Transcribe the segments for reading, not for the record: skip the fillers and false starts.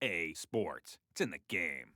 A Sports. It's in the game.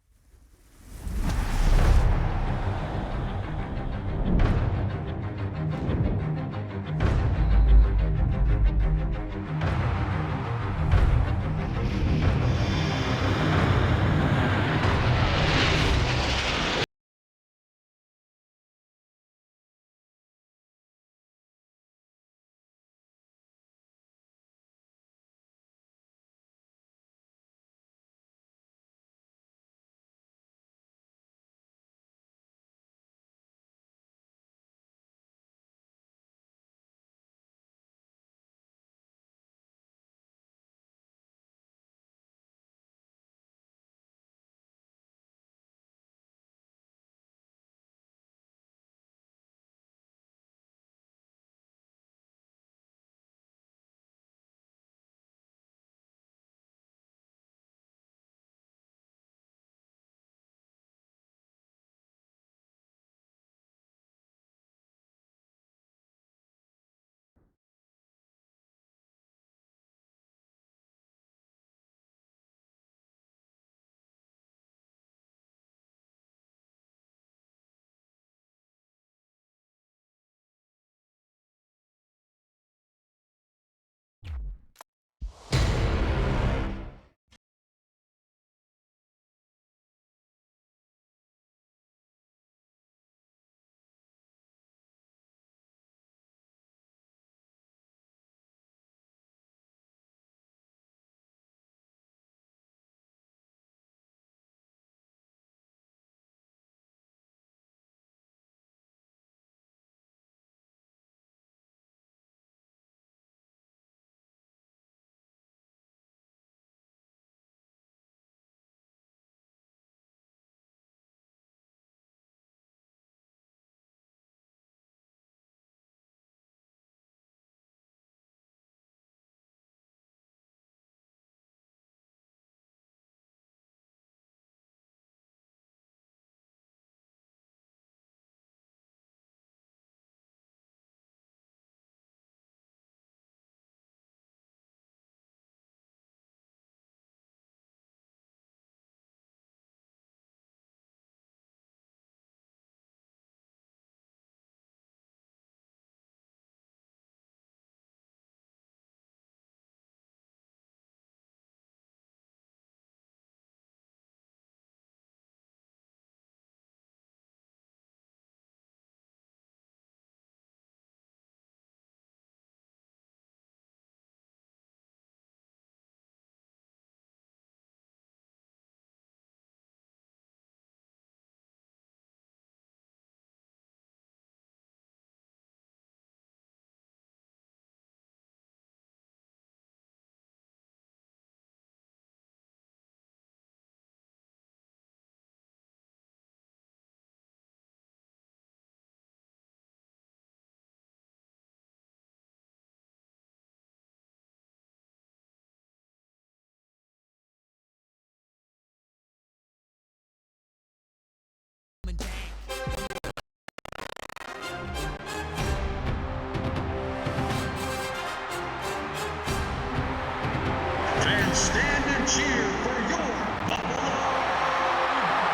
Fans stand and cheer for your Buffalo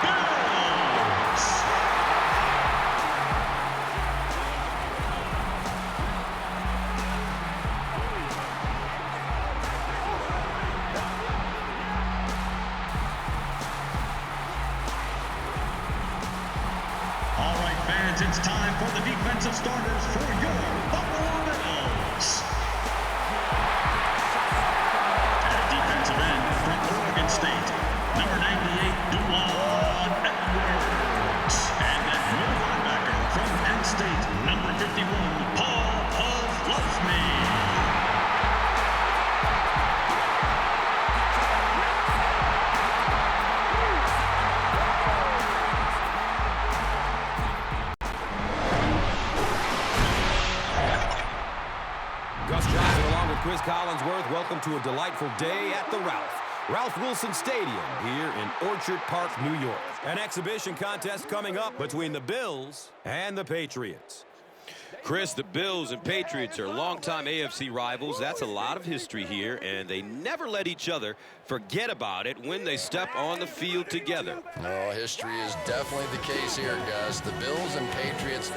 Bills. All right, fans, it's time for the defensive starters for your Buffalo Bills. Defensive end from Oregon State, number 98, Duwan Edwards. And that middle linebacker from Penn State, number 51, Paul Posluszny. Gus Johnson along with Chris Collinsworth, welcome to a delightful day at the Ralph Wilson Stadium here in Orchard Park, New York. An exhibition contest coming up between the Bills and the Patriots. Chris, the Bills and Patriots are longtime AFC rivals. That's a lot of history here, and they never let each other forget about it when they step on the field together. Oh, history is definitely the case here, Gus. The Bills and Patriots,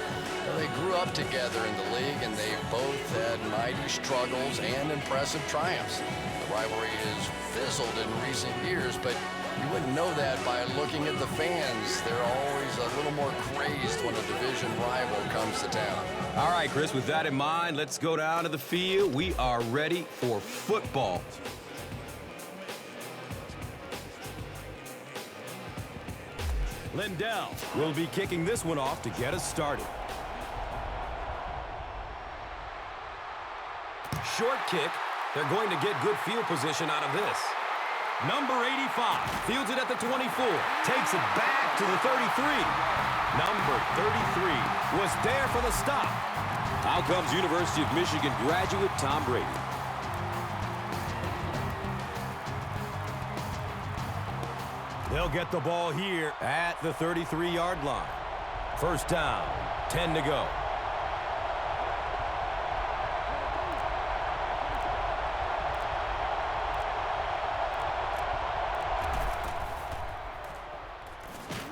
well, they grew up together in the league, and they both had mighty struggles and impressive triumphs. The rivalry has fizzled in recent years, but you wouldn't know that by looking at the fans. They're always a little more crazed when a division rival comes to town. All right, Chris, with that in mind, let's go down to the field. We are ready for football. Lindell will be kicking this one off to get us started. Short kick. They're going to get good field position out of this. Number 85 fields it at the 24. Takes it back to the 33. Number 33 was there for the stop. Out comes University of Michigan graduate Tom Brady. They'll get the ball here at the 33-yard line. First down, 10 to go.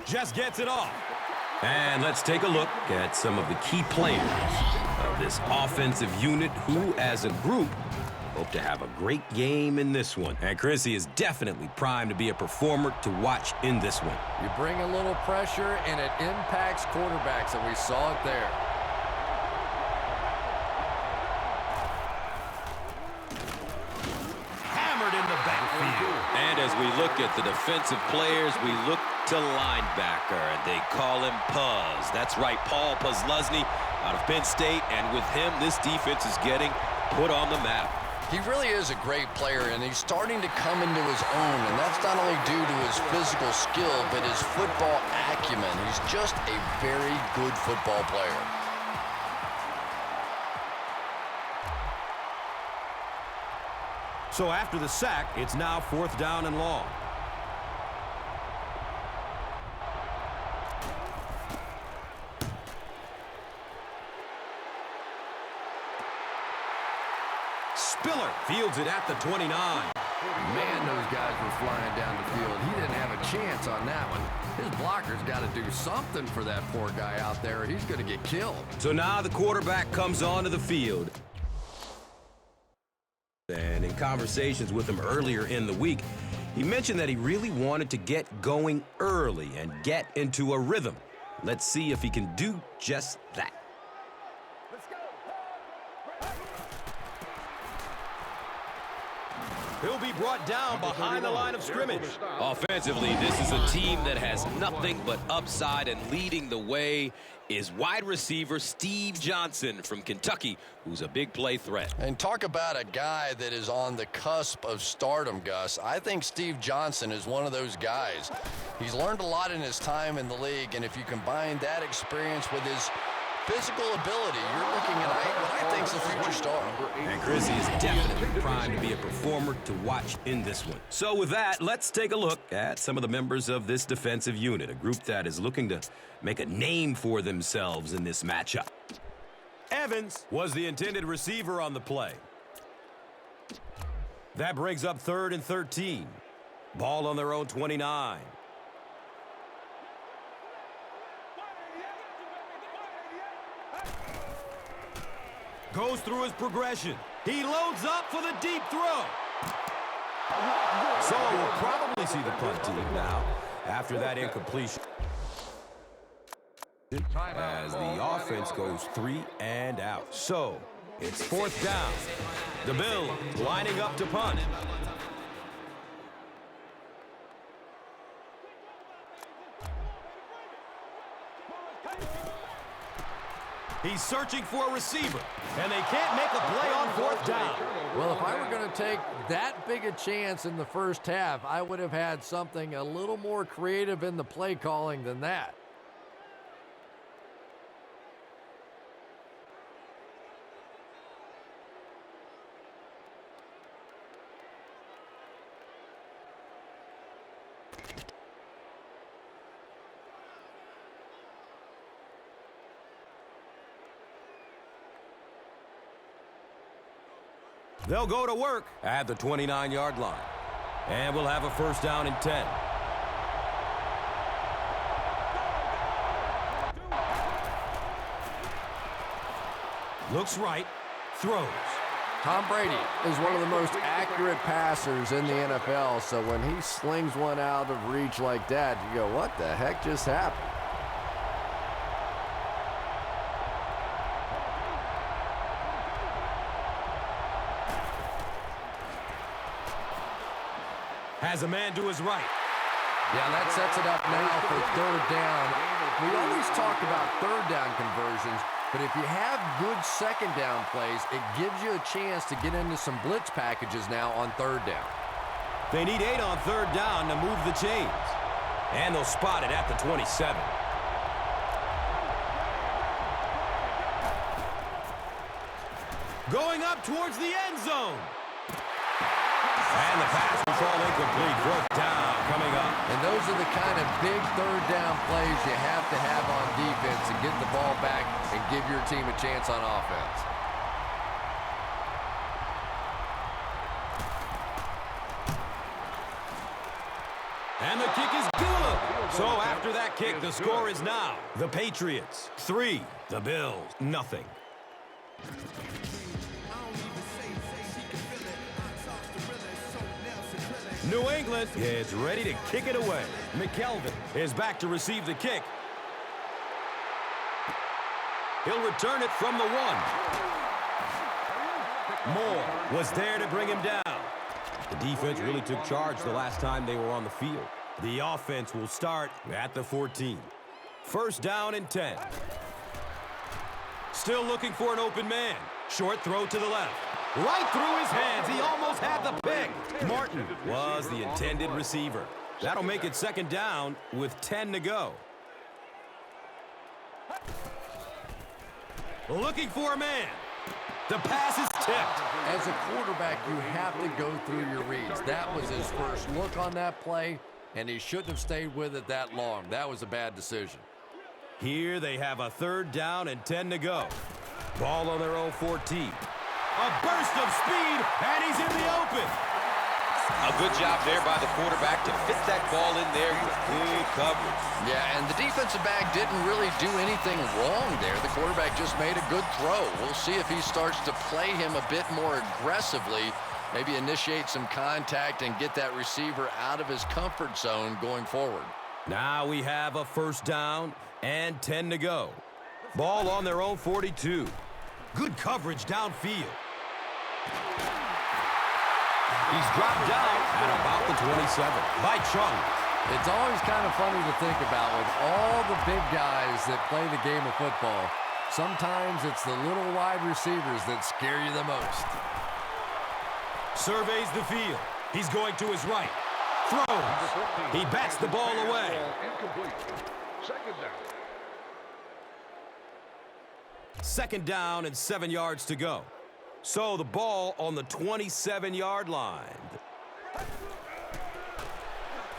Just gets it off. And let's take a look at some of the key players of this offensive unit who, as a group, hope to have a great game in this one. And Chrissy is definitely primed to be a performer to watch in this one. You bring a little pressure, and it impacts quarterbacks, and we saw it there. Hammered in the backfield. And as we look at the defensive players, we look to linebacker, and they call him Puz. That's right, Paul Puzlesny out of Penn State, and with him, this defense is getting put on the map. He really is a great player, and he's starting to come into his own, and that's not only due to his physical skill, but his football acumen. He's just a very good football player. So after the sack, it's now 4th down and long. Spiller fields it at the 29. Man, those guys were flying down the field. He didn't have a chance on that one. His blocker's got to do something for that poor guy out there. He's going to get killed. So now the quarterback comes onto the field. And in conversations with him earlier in the week, he mentioned that he really wanted to get going early and get into a rhythm. Let's see if he can do just that. He'll be brought down behind the line of scrimmage. Offensively, this is a team that has nothing but upside, and leading the way is wide receiver Steve Johnson from Kentucky, who's a big play threat. And talk about a guy that is on the cusp of stardom, Gus. I think Steve Johnson is one of those guys. He's learned a lot in his time in the league, and if you combine that experience with his physical ability, you're looking at what I think is a future star. And Chrissy is definitely primed to be a performer to watch in this one. So with that, let's take a look at some of the members of this defensive unit, a group that is looking to make a name for themselves in this matchup. Evans was the intended receiver on the play. That brings up 3rd and 13. Ball on their own 29. Goes through his progression. He loads up for the deep throw. So we'll probably see the punt team now after that incompletion, as the offense goes 3 and out. So it's 4th down. The Bills lining up to punt. He's searching for a receiver, and they can't make a play on 4th down. Well, if I were going to take that big a chance in the first half, I would have had something a little more creative in the play calling than that. They'll go to work at the 29-yard line. And we'll have a first down and 10. Looks right. Throws. Tom Brady is one of the most accurate passers in the NFL, so when he slings one out of reach like that, you go, what the heck just happened? Has a man to his right. Yeah, that sets it up now for third down. We always talk about third down conversions, but if you have good second down plays, it gives you a chance to get into some blitz packages now on third down. They need 8 on third down to move the chains. And they'll spot it at the 27. Going up towards the end zone. And the pass control incomplete. Fourth down coming up. And those are the kind of big third down plays you have to have on defense to get the ball back and give your team a chance on offense. And the kick is good. So after that kick, the score is now the Patriots 3, the Bills nothing. New England is ready to kick it away. McKelvin is back to receive the kick. He'll return it from the 1. Moore was there to bring him down. The defense really took charge the last time they were on the field. The offense will start at the 14. First down and 10. Still looking for an open man. Short throw to the left. Right through his hands. He almost had the pick. Martin was the intended receiver. That'll make it second down with 10 to go. Looking for a man. The pass is tipped. As a quarterback, you have to go through your reads. That was his first look on that play, and he shouldn't have stayed with it that long. That was a bad decision. Here they have a third down and 10 to go. Ball on their own 14. A burst of speed, and he's in the open. A good job there by the quarterback to fit that ball in there with good coverage. Yeah, and the defensive back didn't really do anything wrong there. The quarterback just made a good throw. We'll see if he starts to play him a bit more aggressively, maybe initiate some contact and get that receiver out of his comfort zone going forward. Now we have a first down and 10 to go. Ball on their own 42. Good coverage downfield. He's dropped down at about the 27 by Chung. It's always kind of funny to think about with all the big guys that play the game of football. Sometimes it's the little wide receivers that scare you the most. Surveys the field. He's going to his right. Throws. He bats the ball away. Second down and 7 yards to go. So the ball on the 27-yard line.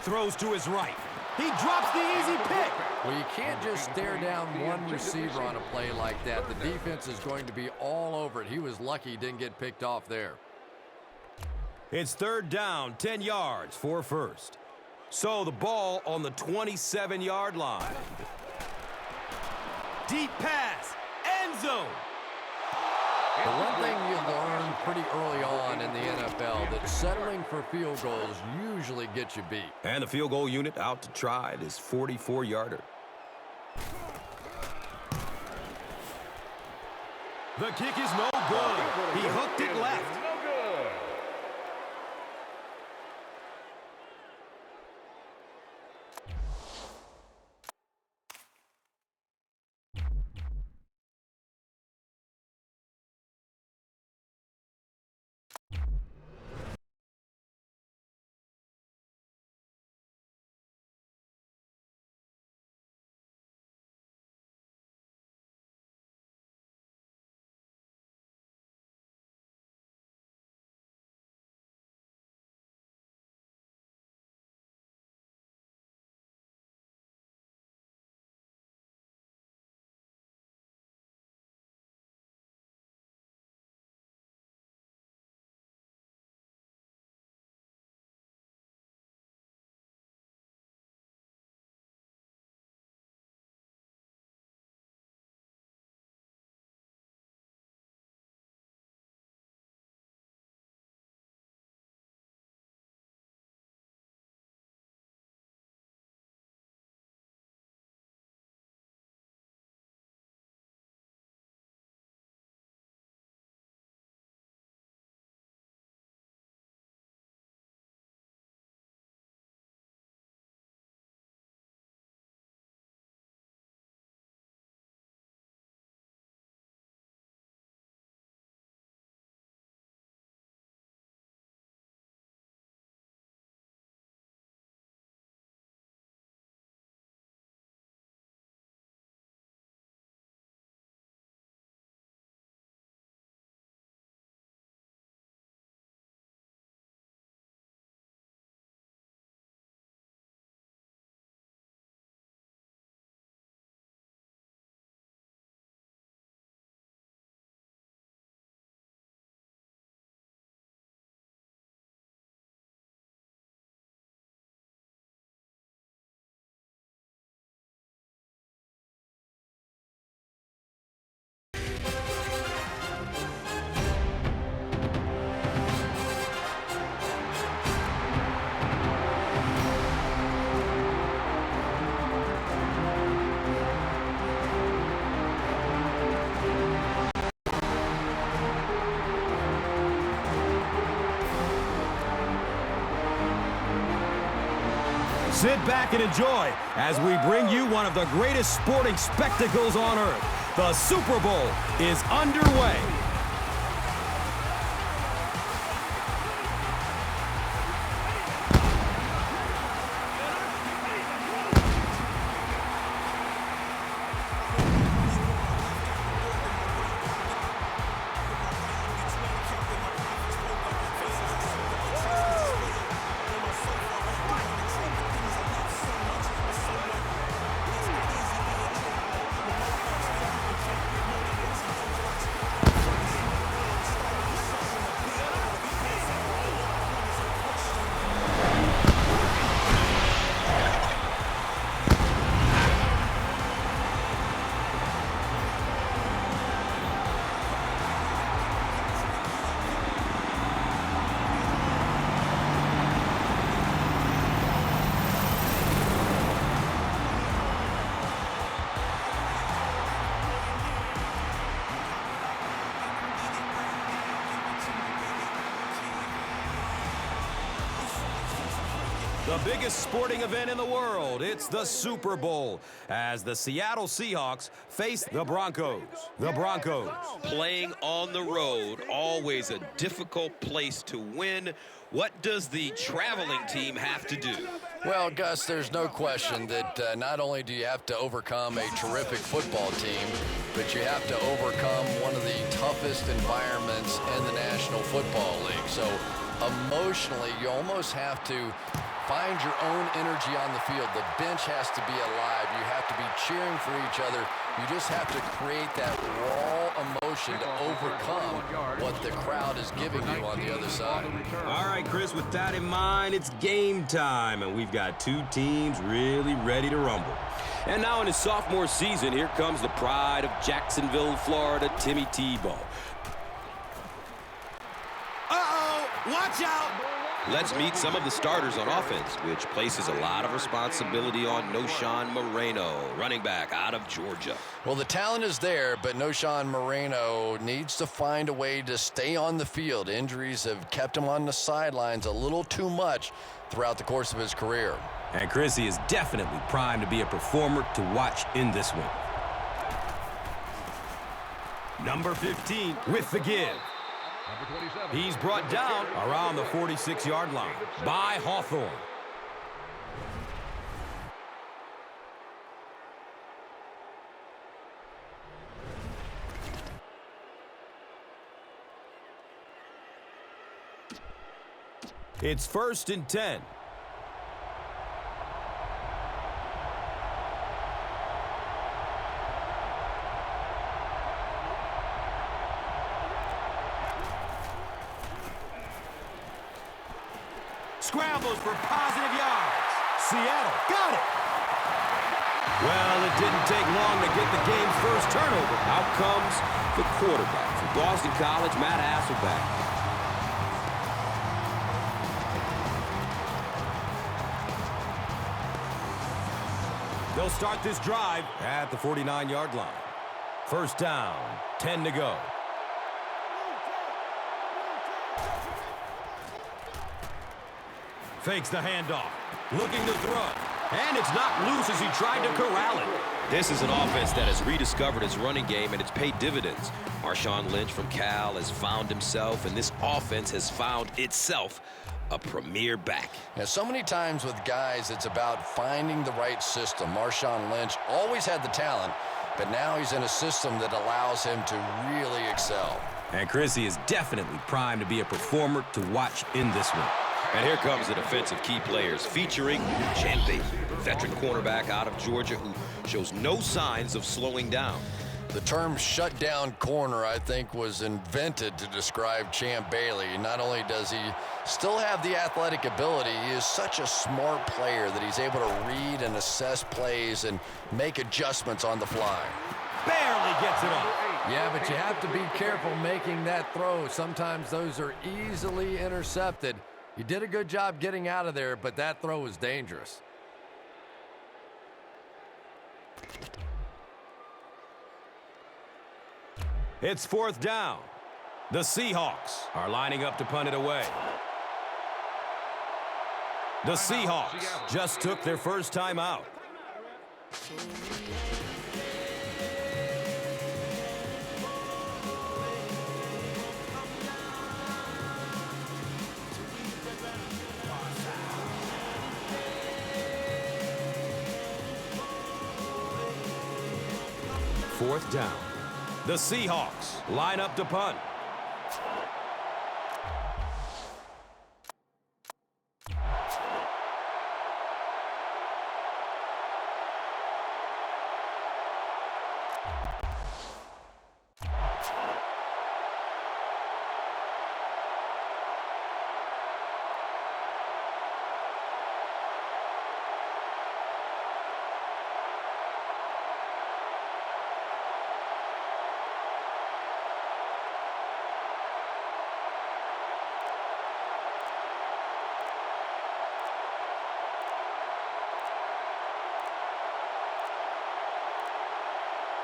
Throws to his right. He drops the easy pick. Well, you can't just stare down one receiver on a play like that. The defense is going to be all over it. He was lucky he didn't get picked off there. It's third down, 10 yards for first. So the ball on the 27-yard line. Deep pass, end zone. The one thing you learn pretty early on in the NFL that settling for field goals usually gets you beat. And the field goal unit out to try this 44-yarder. The kick is no good. He hooked it left. Sit back and enjoy as we bring you one of the greatest sporting spectacles on earth. The Super Bowl is underway. The biggest sporting event in the world, it's the Super Bowl, as the Seattle Seahawks face the Broncos. The Broncos. Playing on the road, always a difficult place to win. What does the traveling team have to do? Well, Gus, there's no question that not only do you have to overcome a terrific football team, but you have to overcome one of the toughest environments in the National Football League. So emotionally, you almost have to find your own energy on the field. The bench has to be alive. You have to be cheering for each other. You just have to create that raw emotion to overcome what the crowd is giving you on the other side. All right, Chris, with that in mind, it's game time, and we've got two teams really ready to rumble. And now in his sophomore season, here comes the pride of Jacksonville, Florida, Timmy Tebow. Uh-oh, watch out! Let's meet some of the starters on offense, which places a lot of responsibility on Knowshon Moreno, running back out of Georgia. Well, the talent is there, but Knowshon Moreno needs to find a way to stay on the field. Injuries have kept him on the sidelines a little too much throughout the course of his career. And Chrissy is definitely primed to be a performer to watch in this one. Number 15 with the give. He's brought down around the 46-yard line by Hawthorne. It's 1st and 10. Scrambles for positive yards. Seattle got it. Well, it didn't take long to get the game's first turnover. Out comes the quarterback from Boston College, Matt Hasselbeck. They'll start this drive at the 49-yard line. 1st down, 10 to go. Fakes the handoff, looking to throw. And it's not loose as he tried to corral it. This is an offense that has rediscovered its running game, and it's paid dividends. Marshawn Lynch from Cal has found himself, and this offense has found itself a premier back. Now, so many times with guys, it's about finding the right system. Marshawn Lynch always had the talent, but now he's in a system that allows him to really excel. And Chrissy is definitely primed to be a performer to watch in this one. And here comes the defensive key players featuring Champ Bailey, veteran cornerback out of Georgia who shows no signs of slowing down. The term shutdown corner, I think, was invented to describe Champ Bailey. Not only does he still have the athletic ability, he is such a smart player that he's able to read and assess plays and make adjustments on the fly. Barely gets it off. Yeah, but you have to be careful making that throw. Sometimes those are easily intercepted. You did a good job getting out of there, but that throw was dangerous. It's 4th down. The Seahawks are lining up to punt it away. The Seahawks just took their first time out. Fourth down. The Seahawks line up to punt.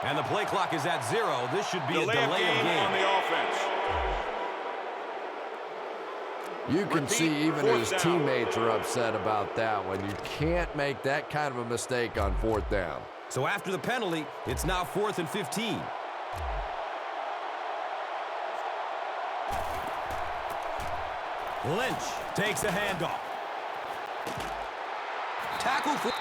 And the play clock is at 0. This should be a delay of game on the offense. You can see even his teammates are upset about that one. You can't make that kind of a mistake on fourth down. So after the penalty, it's now 4th and 15. Lynch takes a handoff. Tackle for...